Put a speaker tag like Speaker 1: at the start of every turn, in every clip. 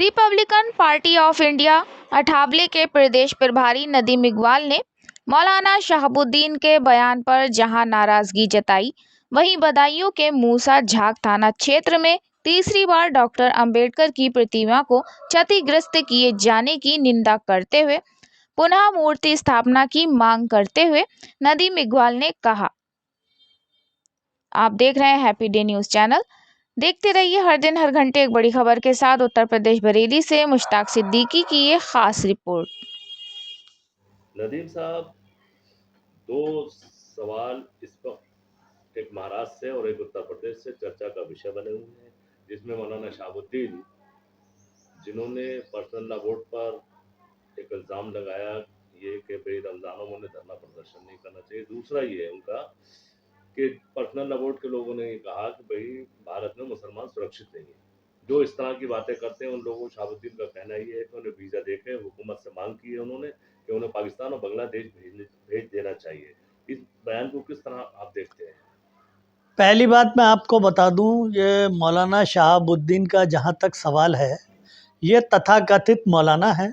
Speaker 1: Republican party of India Athawale के प्रदेश प्रभारी नदीम इकबाल ने मौलाना शहाबुद्दीन के बयान पर जहां नाराजगी जताई, वहीं बदायूं के मूसा झाग थाना क्षेत्र में तीसरी बार डॉक्टर अंबेडकर की प्रतिमा को क्षतिग्रस्त किए जाने की निंदा करते हुए पुनः मूर्ति स्थापना की मांग करते हुए नदीम इकबाल ने कहा। आप देख रहे हैं हैप्पी डे न्यूज़ चैनल। देखते रहिए हर दिन हर घंटे एक बड़ी खबर के साथ। उत्तर प्रदेश बरेली से मुश्ताक सिद्दीकी की ये खास रिपोर्ट।
Speaker 2: नदीम साहब, दो सवाल इस वक्त एक महाराष्ट्र से और एक उत्तर प्रदेश से चर्चा का विषय बने हुए हैं, जिसमें मौलाना शहाबुद्दीन, जिन्होंने पर्सनल लॉ बोर्ड पर एक इल्ज़ाम लगाया ये कि भाई रमज़ानों में धरना प्रदर्शन नहीं करना चाहिए। दूसरा ये है उनका कि पर्सनल लॉ बोर्ड के लोगों ने ये कहा कि भाई भारत में मुसलमान सुरक्षित नहीं है। जो इस तरह की बातें करते हैं उन लोगों, शहाबुद्दीन का कहना ये है कि उन्हें वीज़ा देके हुकूमत से मांग की है उन्होंने कि उन्हें पाकिस्तान और बांग्लादेश भेज देना चाहिए। इस बयान को किस तरह आप देखते हैं?
Speaker 3: पहली बात मैं आपको बता दूं, ये मौलाना शहाबुद्दीन का जहां तक सवाल है, ये तथाकथित मौलाना है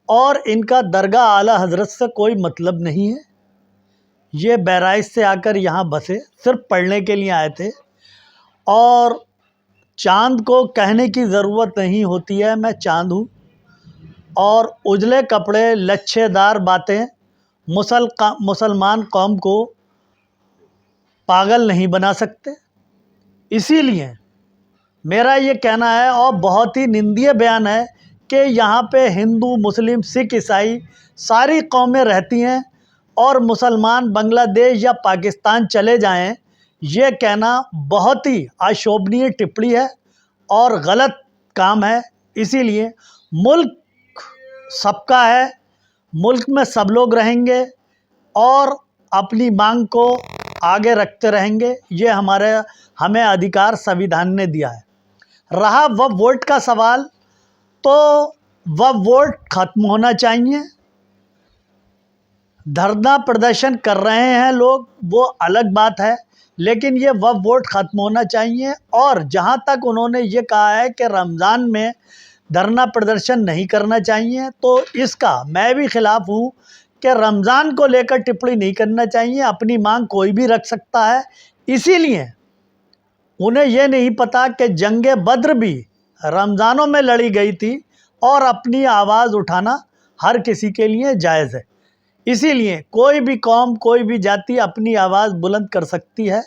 Speaker 3: और इनका दरगाह आला हज़रत से कोई मतलब नहीं है। ये बहराइच से आकर यहाँ बसे, सिर्फ पढ़ने के लिए आए थे और चाँद को कहने की ज़रूरत नहीं होती है मैं चाँद हूँ। और उजले कपड़े, लच्छेदार बातें मुसलमान कौम को पागल नहीं बना सकते। इसीलिए मेरा ये कहना है, और बहुत ही निंदनीय बयान है कि यहाँ पे हिंदू, मुस्लिम, सिख, ईसाई सारी कौमें रहती हैं और मुसलमान बांग्लादेश या पाकिस्तान चले जाएं, ये कहना बहुत ही अशोभनीय टिप्पणी है और गलत काम है। इसीलिए मुल्क सबका है, मुल्क में सब लोग रहेंगे और अपनी मांग को आगे रखते रहेंगे। ये हमें अधिकार संविधान ने दिया है। रहा वक्फ बोर्ड का सवाल, तो वक्फ बोर्ड खत्म होना चाहिए। धरना प्रदर्शन कर रहे हैं लोग, वो अलग बात है, लेकिन ये वक्फ बोर्ड ख़त्म होना चाहिए। और जहाँ तक उन्होंने ये कहा है कि रमज़ान में धरना प्रदर्शन नहीं करना चाहिए, तो इसका मैं भी ख़िलाफ़ हूँ कि रमज़ान को लेकर टिप्पणी नहीं करना चाहिए। अपनी मांग कोई भी रख सकता है। इसीलिए उन्हें ये नहीं पता कि जंगे बद्र भी रमज़ानों में लड़ी गई थी और अपनी आवाज़ उठाना हर किसी के लिए जायज़ है। इसीलिए कोई भी कौम, कोई भी जाति अपनी आवाज़ बुलंद कर सकती है,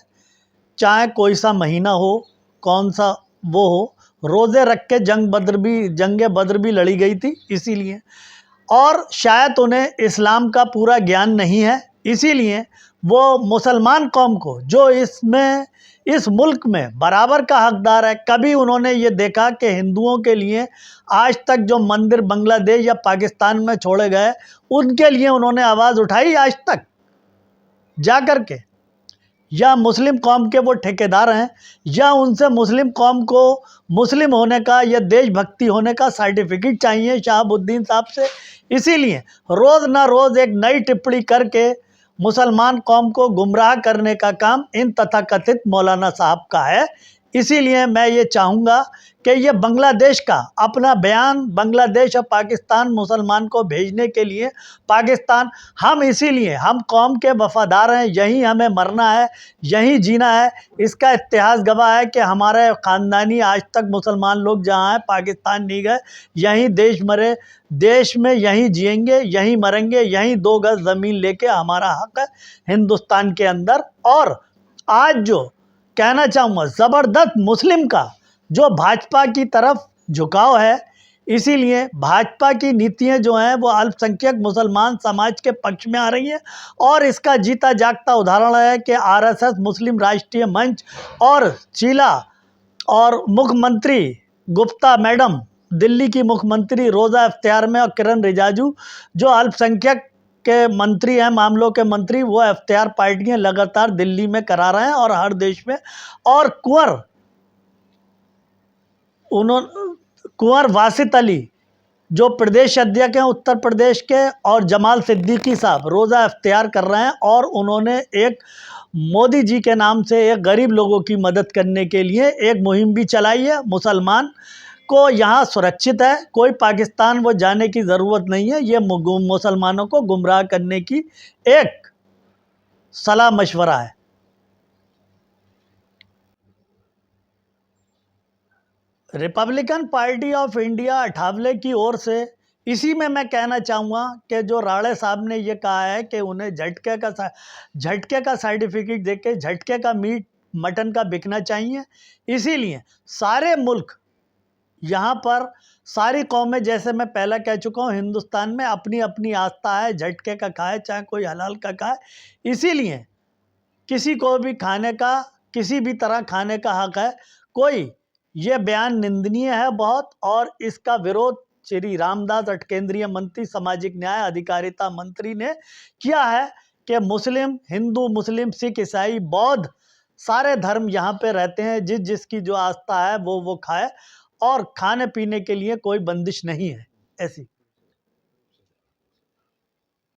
Speaker 3: चाहे कोई सा महीना हो, कौन सा वो हो। रोज़े रख के जंगे बद्र भी लड़ी गई थी। इसीलिए, और शायद उन्हें इस्लाम का पूरा ज्ञान नहीं है, इसीलिए वो मुसलमान कौम को, जो इस मुल्क में बराबर का हकदार है, कभी उन्होंने ये देखा कि हिंदुओं के लिए आज तक जो मंदिर बांग्लादेश या पाकिस्तान में छोड़े गए, उनके लिए उन्होंने आवाज़ उठाई आज तक जा कर के? या मुस्लिम कौम के वो ठेकेदार हैं, या उनसे मुस्लिम कौम को मुस्लिम होने का या देशभक्ति होने का सर्टिफिकेट चाहिए शहाबुद्दीन साहब से? इसीलिए रोज़ ना रोज़ एक नई टिप्पणी करके मुसलमान कौम को गुमराह करने का काम इन तथाकथित मौलाना साहब का है। इसीलिए मैं ये चाहूँगा कि ये बांग्लादेश का अपना बयान, बांग्लादेश और पाकिस्तान मुसलमान को भेजने के लिए, पाकिस्तान, इसीलिए हम कौम के वफ़ादार हैं, यहीं हमें मरना है, यहीं जीना है। इसका इतिहास गवाह है कि हमारे ख़ानदानी आज तक मुसलमान लोग जहाँ हैं पाकिस्तान नहीं गए, यहीं देश में यहीं जिएंगे, यहीं मरेंगे, यहीं 2 गज़ ज़मीन लेके हमारा हक़ है हिंदुस्तान के अंदर। और आज जो कहना चाहूँगा, ज़बरदस्त मुस्लिम का जो भाजपा की तरफ झुकाव है, इसीलिए भाजपा की नीतियाँ जो हैं वो अल्पसंख्यक मुसलमान समाज के पक्ष में आ रही हैं। और इसका जीता जागता उदाहरण है कि आरएसएस, मुस्लिम राष्ट्रीय मंच और शीला और मुख्यमंत्री गुप्ता मैडम, दिल्ली की मुख्यमंत्री रोज़ा इफ्तियार में, और किरण रिजिजू जो अल्पसंख्यक के मंत्री हैं, मामलों के मंत्री, वो इफ्तियार पार्टियां लगातार दिल्ली में करा रहे हैं और हर देश में। और कुंवर वासित अली जो प्रदेश अध्यक्ष हैं उत्तर प्रदेश के, और जमाल सिद्दीकी साहब रोज़ा इफ्तियार कर रहे हैं। और उन्होंने एक मोदी जी के नाम से एक गरीब लोगों की मदद करने के लिए एक मुहिम भी चलाई है। मुसलमान को यहाँ सुरक्षित है, कोई पाकिस्तान वो जाने की ज़रूरत नहीं है। ये मुसलमानों को गुमराह करने की एक सलाह मशवरा है। Republican party of India Athawale की ओर से इसी में मैं कहना चाहूँगा कि जो राणे साहब ने ये कहा है कि उन्हें झटके का सर्टिफिकेट देके झटके का मीट मटन का बिकना चाहिए। इसीलिए सारे मुल्क यहाँ पर सारी कौमें, जैसे मैं पहले कह चुका हूँ, हिंदुस्तान में अपनी अपनी आस्था है, झटके का खाए चाहे कोई हलाल का खाए। इसीलिए किसी को भी खाने का, किसी भी तरह खाने का हक है। कोई ये बयान निंदनीय है बहुत, और इसका विरोध श्री रामदास केंद्रीय मंत्री सामाजिक न्याय अधिकारिता मंत्री ने किया है कि मुस्लिम, हिंदू, मुस्लिम, सिख, ईसाई, बौद्ध सारे धर्म यहाँ पे रहते हैं। जिसकी जो आस्था है वो खाए, और खाने पीने के लिए कोई बंदिश नहीं है ऐसी।